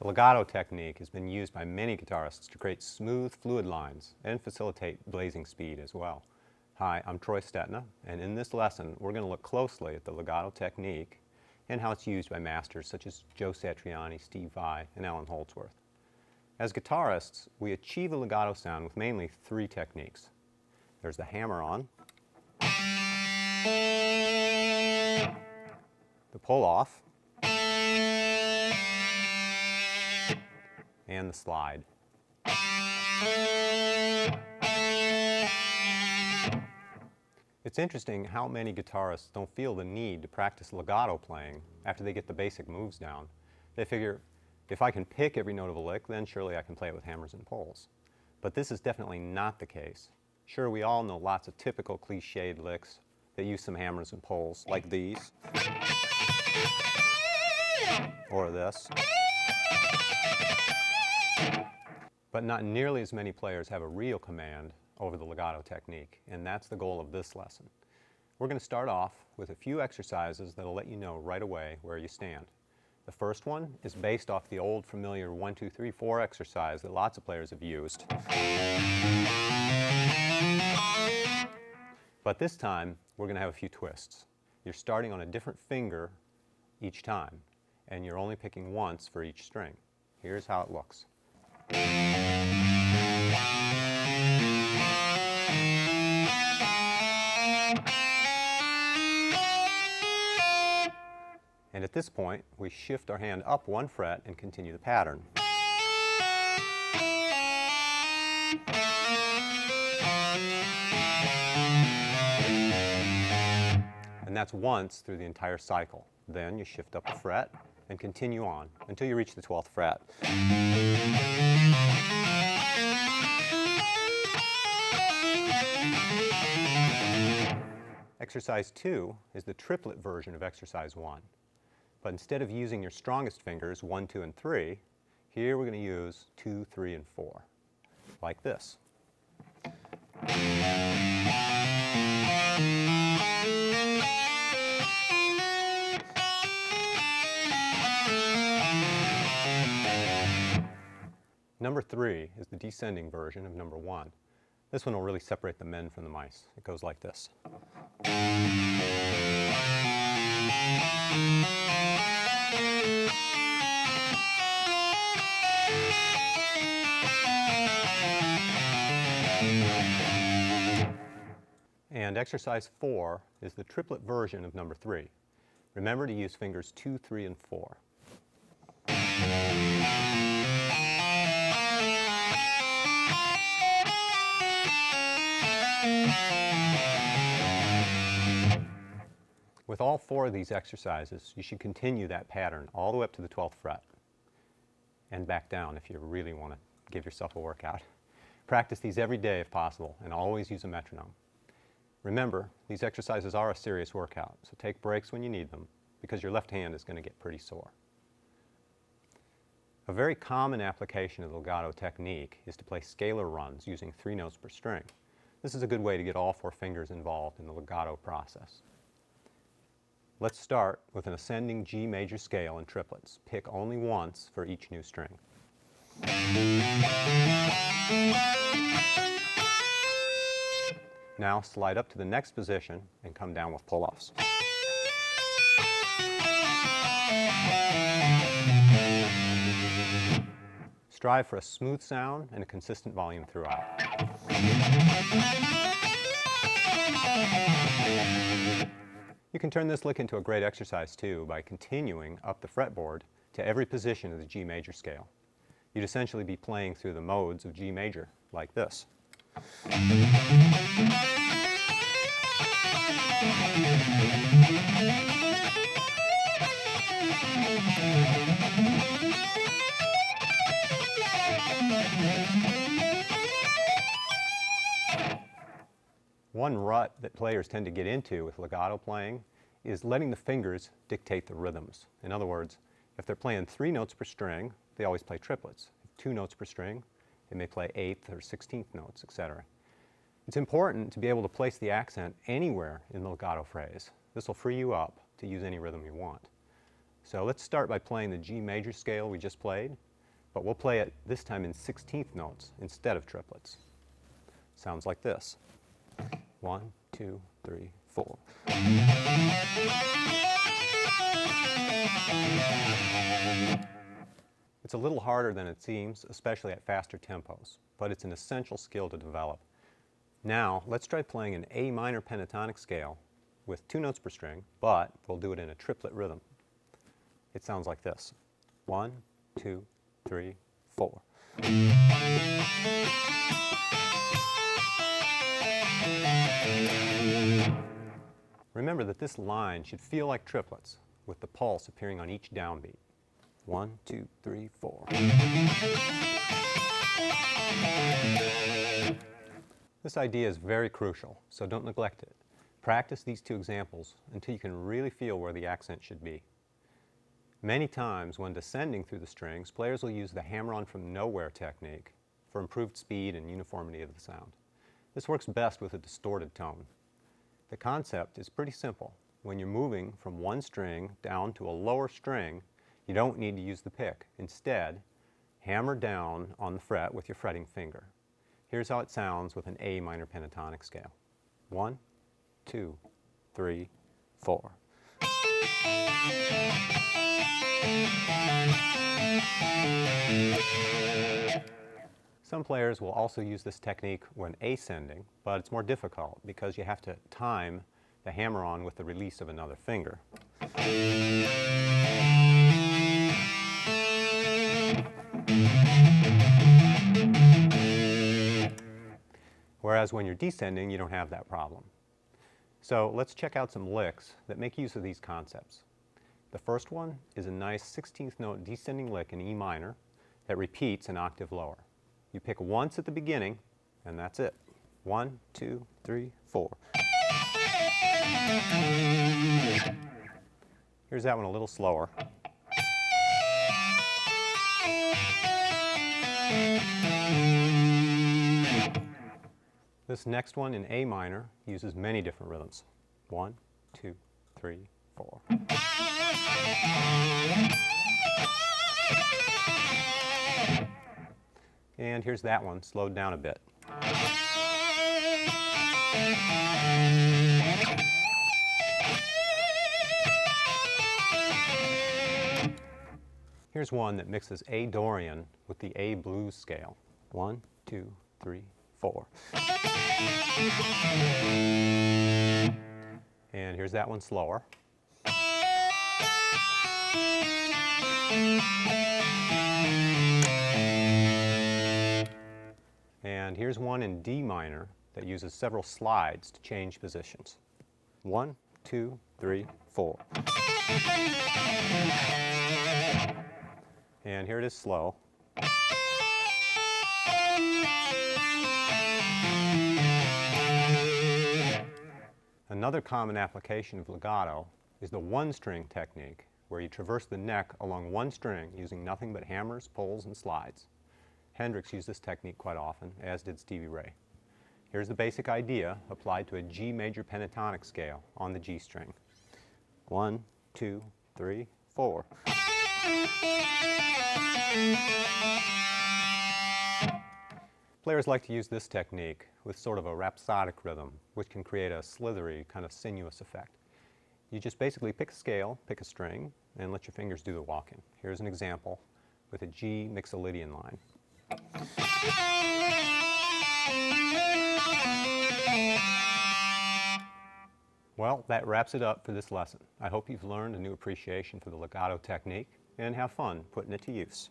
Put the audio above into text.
The legato technique has been used by many guitarists to create smooth, fluid lines and facilitate blazing speed as well. Hi, I'm Troy Stetina, and in this lesson we're going to look closely at the legato technique and how it's used by masters such as Joe Satriani, Steve Vai, and Alan Holdsworth. As guitarists, we achieve a legato sound with mainly three techniques. There's the hammer-on, the pull-off, and the slide. It's interesting how many guitarists don't feel the need to practice legato playing after they get the basic moves down. They figure, if I can pick every note of a lick, then surely I can play it with hammers and pulls. But this is definitely not the case. Sure, we all know lots of typical cliched licks that use some hammers and pulls, like these, or this. But not nearly as many players have a real command over the legato technique, and that's the goal of this lesson. We're going to start off with a few exercises that'll let you know right away where you stand. The first one is based off the old familiar 1, 2, 3, 4 exercise that lots of players have used. But this time, we're going to have a few twists. You're starting on a different finger each time, and you're only picking once for each string. Here's how it looks. And at this point, we shift our hand up one fret and continue the pattern. And that's once through the entire cycle. Then you shift up a fret and continue on until you reach the 12th fret. Exercise 2 is the triplet version of exercise 1. But instead of using your strongest fingers, 1, 2, and 3, here we're going to use 2, 3, and 4, like this. Number 3 is the descending version of number 1. This one will really separate the men from the mice. It goes like this. And exercise 4 is the triplet version of number 3. Remember to use fingers 2, 3, and 4. With all 4 of these exercises, you should continue that pattern all the way up to the 12th fret and back down if you really want to give yourself a workout. Practice these every day if possible, and always use a metronome. Remember, these exercises are a serious workout, so take breaks when you need them, because your left hand is going to get pretty sore. A very common application of the legato technique is to play scalar runs using 3 notes per string. This is a good way to get all 4 fingers involved in the legato process. Let's start with an ascending G major scale in triplets. Pick only once for each new string. Now slide up to the next position and come down with pull-offs. Strive for a smooth sound and a consistent volume throughout. You can turn this lick into a great exercise too by continuing up the fretboard to every position of the G major scale. You'd essentially be playing through the modes of G major, like this. One rut that players tend to get into with legato playing is letting the fingers dictate the rhythms. In other words, if they're playing 3 notes per string, they always play triplets. If 2 notes per string, they may play 8th or 16th notes, etc. It's important to be able to place the accent anywhere in the legato phrase. This will free you up to use any rhythm you want. So let's start by playing the G major scale we just played, but we'll play it this time in 16th notes instead of triplets. Sounds like this. 1, 2, 3, 4. It's a little harder than it seems, especially at faster tempos, but it's an essential skill to develop. Now, let's try playing an A minor pentatonic scale with 2 notes per string, but we'll do it in a triplet rhythm. It sounds like this. 1, 2, 3, 4. Remember that this line should feel like triplets, with the pulse appearing on each downbeat. 1, 2, 3, 4. This idea is very crucial, so don't neglect it. Practice these 2 examples until you can really feel where the accent should be. Many times when descending through the strings, players will use the hammer-on from nowhere technique for improved speed and uniformity of the sound. This works best with a distorted tone. The concept is pretty simple. When you're moving from one string down to a lower string, you don't need to use the pick. Instead, hammer down on the fret with your fretting finger. Here's how it sounds with an A minor pentatonic scale. 1, 2, 3, 4. Some players will also use this technique when ascending, but it's more difficult because you have to time the hammer-on with the release of another finger. Whereas when you're descending, you don't have that problem. So let's check out some licks that make use of these concepts. The first one is a nice 16th note descending lick in E minor that repeats an octave lower. You pick once at the beginning, and that's it. 1, 2, 3, 4. Here's that one a little slower. This next one in A minor uses many different rhythms. 1, 2, 3, 4. And here's that one, slowed down a bit. Here's one that mixes A Dorian with the A blues scale. 1, 2, 3, 4. And here's that one slower. And here's one in D minor that uses several slides to change positions. 1, 2, 3, 4. And here it is slow. Another common application of legato is the one-string technique, where you traverse the neck along one string using nothing but hammers, pulls, and slides. Hendrix used this technique quite often, as did Stevie Ray. Here's the basic idea applied to a G major pentatonic scale on the G string. 1, 2, 3, 4. Players like to use this technique with sort of a rhapsodic rhythm, which can create a slithery, kind of sinuous effect. You just basically pick a scale, pick a string, and let your fingers do the walking. Here's an example with a G Mixolydian line. Well, that wraps it up for this lesson. I hope you've learned a new appreciation for the legato technique and have fun putting it to use.